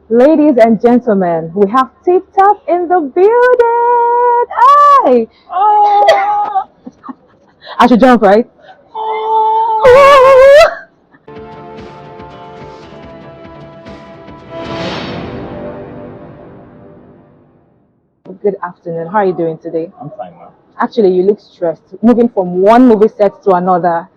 Ladies and gentlemen, we have TikTok in the building. Hi! Oh, I should jump, right? oh. Good afternoon. How are you doing today? I'm fine, man. Actually, you look stressed. Moving from one movie set to another.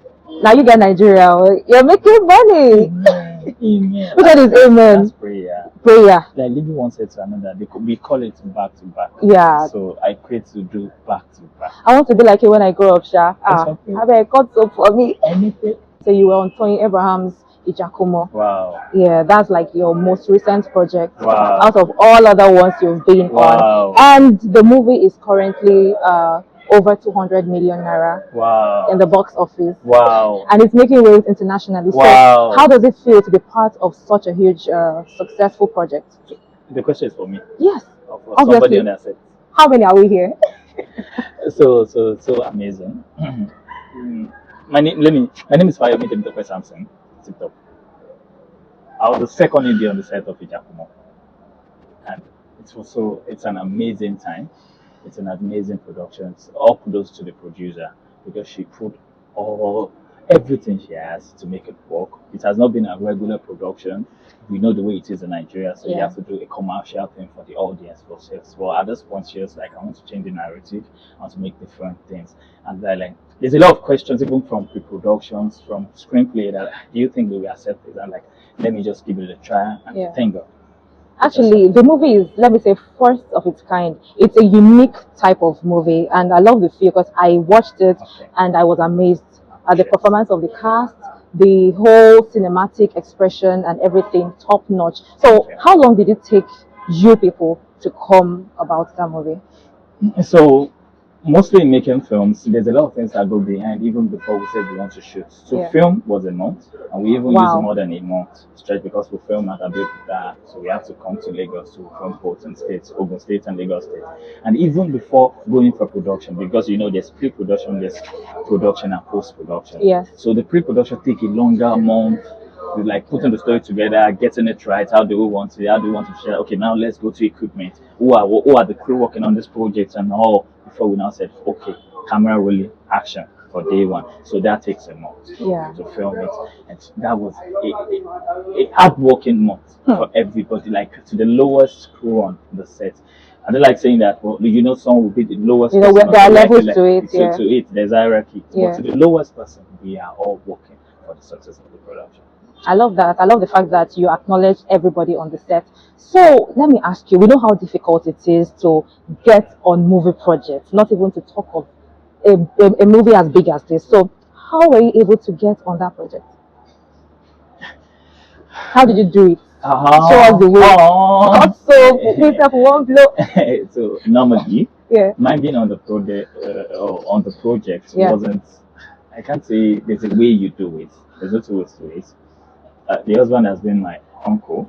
Now you get Nigeria. You're making money. Amen. Amen. Which one is That's amen? prayer. Prayer. Like living one set to another, we call it back to back. Yeah. So I pray to do back to back. I want to be like you when I grow up, Sha. Okay. Have a cut soap for me. Anything? So you were on Tony Abraham's Ijakumo. Wow. Yeah, that's like your most recent project Wow. out of all other ones you've been Wow. on. And the movie is currently over 200 million naira Wow. in the box office. Wow. And it's making waves internationally. Wow. So how does it feel to be part of such a huge, successful project? The question is for me. Yes, Or for obviously. somebody on that set. How many are we here? So amazing. My name is Fayomi Temitope Samson. TikTok. I was the second Indian on the set of Ijakumo, and it's an amazing time. It's an amazing production. It's all kudos to the producer because she put all everything she has to make it work. It has not been a regular production. We know the way it is in Nigeria, so you Yeah. have to do a commercial thing for the audience for sales. Well, at this point, she was like, I want to change the narrative, I want to make different things. And they're like, there's a lot of questions, even from pre-productions, from screenplay, that do you think we will accept it? I'm like, let me just give it a try, and Yeah. thank God. Actually, the movie is, let me say, first of its kind. It's a unique type of movie, and I love the feel because I watched it Okay. and I was amazed at the Yes. performance of the cast, the whole cinematic expression, and everything top notch. So, Okay. how long did it take you people to come about that movie? So mostly in making films, there's a lot of things that go behind even before we said we want to shoot. So Yeah. film was a month, and we even Wow. used more than a month straight because we film at Abeokuta, so we have to come to Lagos to film both in states, Ogun State and Lagos State. And even before going for production, because you know there's pre-production, there's production and post-production. Yes. So the pre-production take a longer month. We like putting the story together, getting it right. How do we want to? How do we want to share? Okay, now let's go to equipment. Who are the crew working on this project and all? Before we now said, okay, camera rolling, action for day one. So that takes a month Yeah. to film it, and that was a hard working month for everybody. Like to the lowest crew on the set. I don't like saying that. Well, you know, some will be the lowest. You know, person there are on the levels like, to it, yeah. To it, there's hierarchy. Yeah. But to the lowest person, we are all working for the success of the production. I love that. I love the fact that you acknowledge everybody on the set. So let me ask you, we know how difficult it is to get on movie projects, not even to talk of a movie as big as this. So how were you able to get on that project? How did you do it? Show us the way. Not so put yourself one blow. So normally, Yeah. my being on the project Yeah. wasn't. I can't say there's a way you do it. There's no two ways to it. The husband has been my uncle,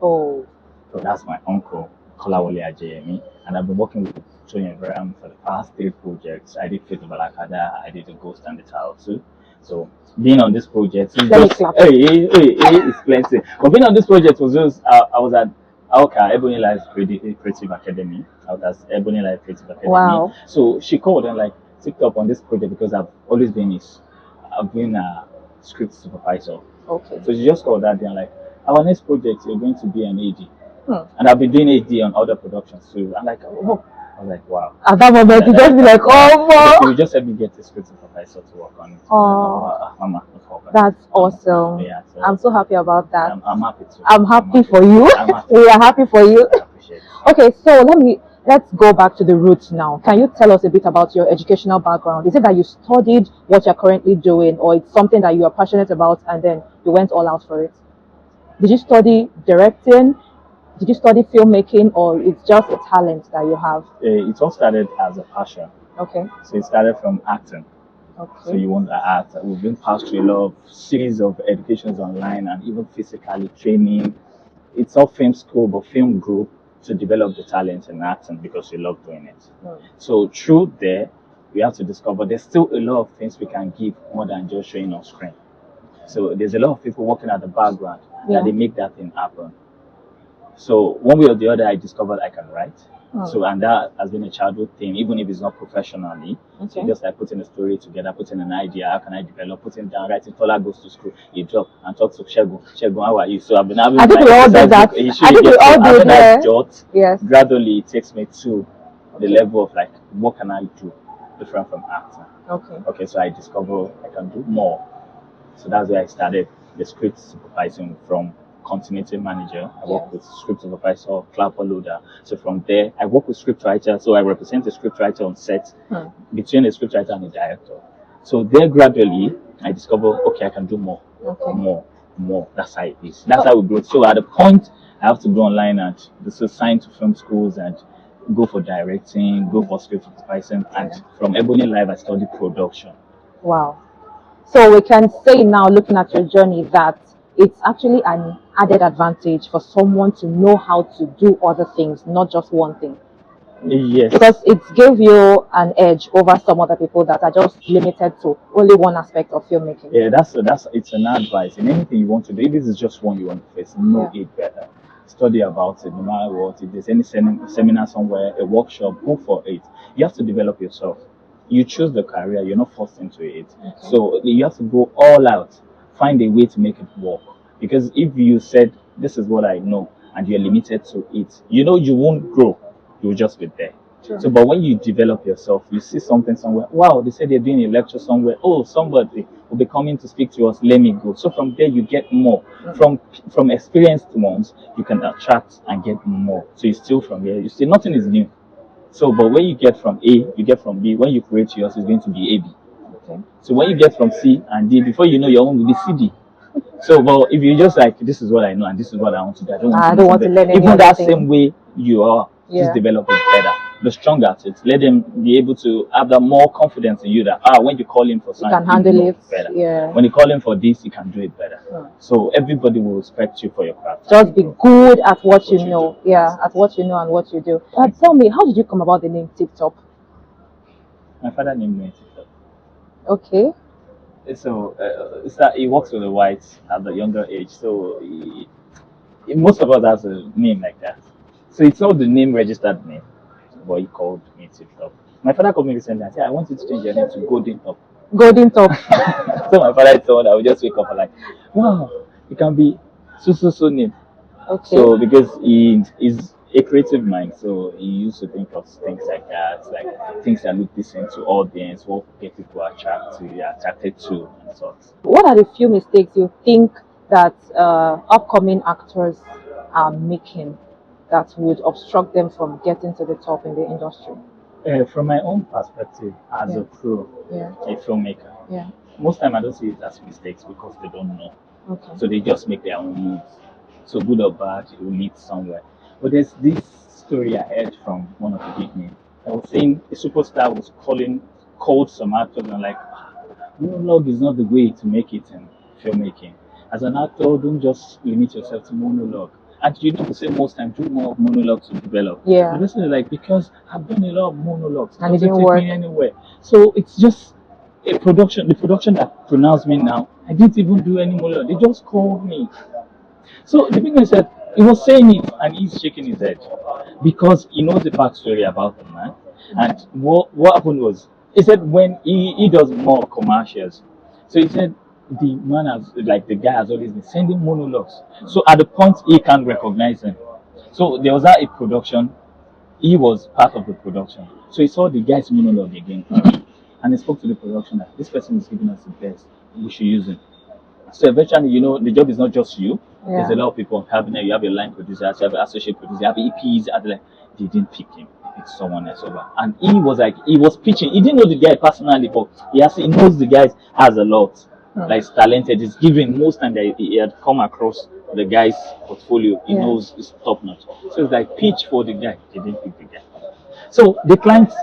Oh, so that's my uncle, Kolawole Ajayemi, and I've been working with Tony Abraham for the past 3 projects. I did Fit Balakada, I did The Ghost and the Child too. So being on this project, it's Let me just, clap. it's plenty. But being on this project was just, I was at Alka, Ebony Life Creative Academy. I was at Ebony Life Creative Academy. Wow. So she called and like ticked up on this project because I've been a script supervisor. Okay. So she just called that day and like, our next project, you're going to be an AD. And Hmm. I've been doing AD on other productions too. I'm like, oh, I was like, wow. At that moment, you just be like, oh, You just help me get the script supervisor to work on it. Oh. Mama, let's work on it. that's awesome. Yeah, so I'm so happy about that. I'm happy too. I'm happy for you. I'm happy. We are happy for you. I appreciate it. Okay, so let's go back to the roots now. Can you tell us a bit about your educational background? Is it that you studied what you're currently doing, or it's something that you are passionate about and then you went all out for it? Did you study directing? Did you study filmmaking, or it's just a talent that you have? It all started as a passion. Okay. So it started from acting. So Okay. you want to act. We've been passed through a lot of series of educations online and even physically training. It's all film school, but film group to develop the talent in acting because you love doing it. So through there, we have to discover there's still a lot of things we can give more than just showing on screen. So there's a lot of people working at the background Yeah. that they make that thing happen. So one way or the other, I discovered I can write. Oh. So, and that has been a childhood thing, even if it's not professionally. So Okay. just like putting a story together, putting an idea, how can I develop, putting down, writing. Tola goes to school, he drop and talks to Shegun. Shegun, how are you? So I've been having I think we all do that. I think we all do that. Jot. Yes. Gradually, it takes me to the level of like, what can I do different from acting? Okay. Okay, so I discover I can do more. So that's where I started the script supervising from continuity manager. I work with script supervisor, clapper loader. So from there, I work with script writer. So I represent a script writer on set between a script writer and a director. So there gradually, I discover, okay, I can do more, more. That's how it is. That's how we grow. So at the point, I have to go online and this is signed to film schools and go for directing, go for script supervising. And from Ebony Live, I studied production. Wow. So we can say now, looking at your journey, that it's actually an added advantage for someone to know how to do other things, not just one thing. Yes. Because it gave you an edge over some other people that are just limited to only one aspect of filmmaking. Yeah, it's an advice. In anything you want to do, if this is just one you want to face, know it better. Study about it, no matter what. If there's any seminar somewhere, a workshop, go for it. You have to develop yourself. You choose the career, you're not forced into it. Okay. So you have to go all out, find a way to make it work. Because if you said, this is what I know, and you're limited to it, you know you won't grow. You'll just be there. Sure. So, but when you develop yourself, you see something somewhere, wow, they said they're doing a lecture somewhere, oh, somebody will be coming to speak to us, let me go. So from there, you get more. From experienced ones, you can attract and get more. So you steal from here, you see nothing is new. So, but when you get from A, you get from B. When you create yours, it's going to be AB. Okay. So when you get from C and D, before you know, your own will be CD. So, but if you just like, this is what I know and this is what I want to do, I don't want to learn even that same way you are, just develop it better. Be strong at it. Let them be able to have that more confidence in you that when you call him for something, you can handle it better. Yeah. When you call him for this, you can do it better. So everybody will respect you for your craft. Just be good at what you know. At what you know and what you do. Tell me, how did you come about the name Tip Top? My father named me Tip Top. Okay. So it's that he works with the whites at the younger age. So most of us has a name like that. So it's not the name registered name, but he called me Tip Top. My father called me recently and said, I want you to change your name to Golden Top. Golden Top. So my father told me I would just wake up and like, wow, it can be so name. Okay. So because he is a creative mind, so he used to think of things like that, like things that look decent to audience, what get people attracted to and so on. What are the few mistakes you think that upcoming actors are making that would obstruct them from getting to the top in the industry? From my own perspective, as a crew, a filmmaker, most time I don't see it as mistakes because they don't know. Okay. So they just make their own moves. So good or bad, it will lead somewhere. But there's this story I heard from one of the big names. I was saying a superstar was called some actors and like, monologue is not the way to make it in filmmaking. As an actor, don't just limit yourself to monologue. And you need to say most times, do more of monologues to develop. Yeah. And this is like, because I've done a lot of monologues. And it didn't take me anywhere. So it's just a production. The production that pronounced me now, I didn't even do any monologue. They just called me. So the big man said, he was saying it and he's shaking his head. Because he knows the backstory about the man. And what happened was, he said when he does more commercials. So he said, the man has, like the guy has always been sending monologues. So at the point he can't recognize him. So there was a production, he was part of the production. So he saw the guy's monologue again. And he spoke to the production that this person is giving us the best, we should use him. So eventually, you know, the job is not just you. There's a lot of people on cabinet, you have a line producer, you have an associate producer, you have EPs, and they didn't pick him. It's someone else over. And he was pitching. He didn't know the guy personally, but he knows the guy has a lot. Like he's talented. He's given most time that he had come across the guy's portfolio. He knows it's top notch. So it's like pitch for the guy. They didn't pick the guy. So the clients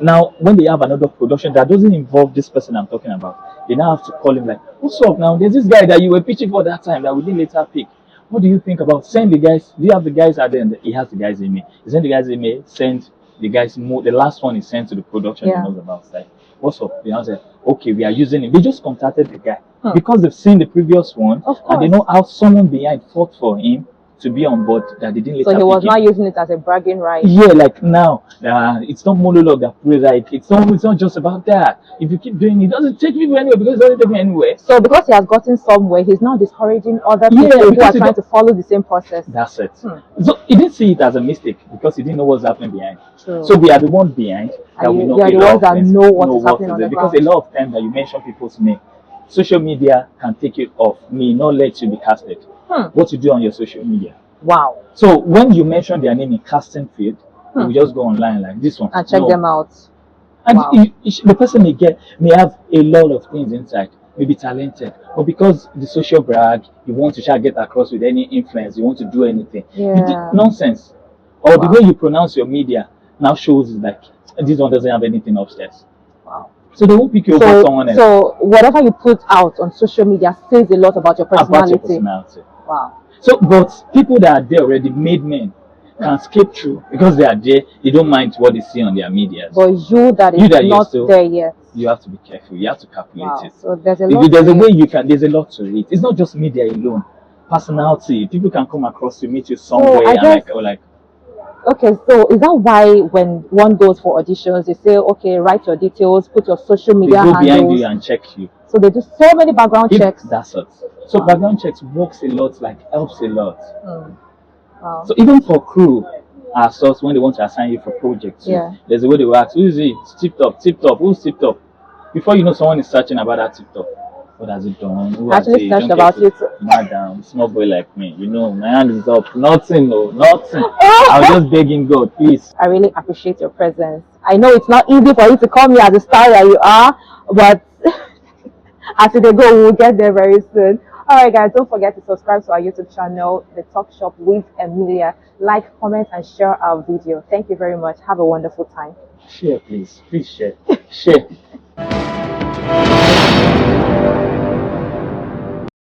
now, when they have another production that doesn't involve this person I'm talking about, they now have to call him like, what's up now? There's this guy that you were pitching for that time that we didn't later pick. What do you think about send the guys? Do you have the guys at the end? He has the guys email. He sent the guys email, send the guys more. The last one is sent to the production he knows about. It's like, what's up? They now said, okay, we are using him. They just contacted the guy because they've seen the previous one and they know how someone behind fought for him to be on board that they didn't later So he was pick him. not using it as a bragging right. Yeah, like now, it's not monologue that plays like it's not just about that. If you keep doing it, doesn't take people anywhere because it doesn't take me anywhere. So because he has gotten somewhere, he's now discouraging other Yeah, people who because are trying to follow the same process. That's it. So he didn't see it as a mistake because he didn't know what's happening behind. True. So we are the ones behind that And we you know are a the lot ones of that things, know what is happening is on it. the Because ground. a lot of times that you mention people's name, social media can take it off, may not let you be casted. What you do on your social media. Wow. So when you mention their name in casting field, you just go online like this one And check them out. and Wow. the person may have a lot of things inside, may be talented, but because the social brag, you want to try to get across with any influence, you want to do anything. You do Yeah. nonsense. Or the way you pronounce your media now shows like this one doesn't have anything upstairs. Wow. So they won't pick you over someone else. So whatever you put out on social media says a lot about your personality. About your personality. Wow. So, but people that are there already, made men, can skip through because they are there. They don't mind what they see on their media. But you that is not still, there yet, you have to be careful. You have to calculate wow. it. So there's a lot. There's a way you can. There's a lot to it. It's not just media alone. Personality. People can come across you, meet you somewhere, I and guess, like. Okay, so is that why when one goes for auditions, they say, okay, write your details, put your social They media go handles. behind you and check you. So they do so many background checks. That's it. So background checks works a lot, like helps a lot. Wow. So even for crew, ourselves, when they want to assign you for projects, there's a way they will ask, who is it? Tip top, who's tip top? Before you know, someone is searching about that tip top. What has it done? Who has Actually it? searched about it. Madam, small boy like me, my hand is up. Nothing, no, nothing. I was just begging God, please. I really appreciate your presence. I know it's not easy for you to come here as a star that you are, but as they go, we'll get there very soon. Alright guys, don't forget to subscribe to our YouTube channel, The Talk Shop with Emilia. Like, comment and share our video. Thank you very much. Have a wonderful time. Share please. Please share. Share.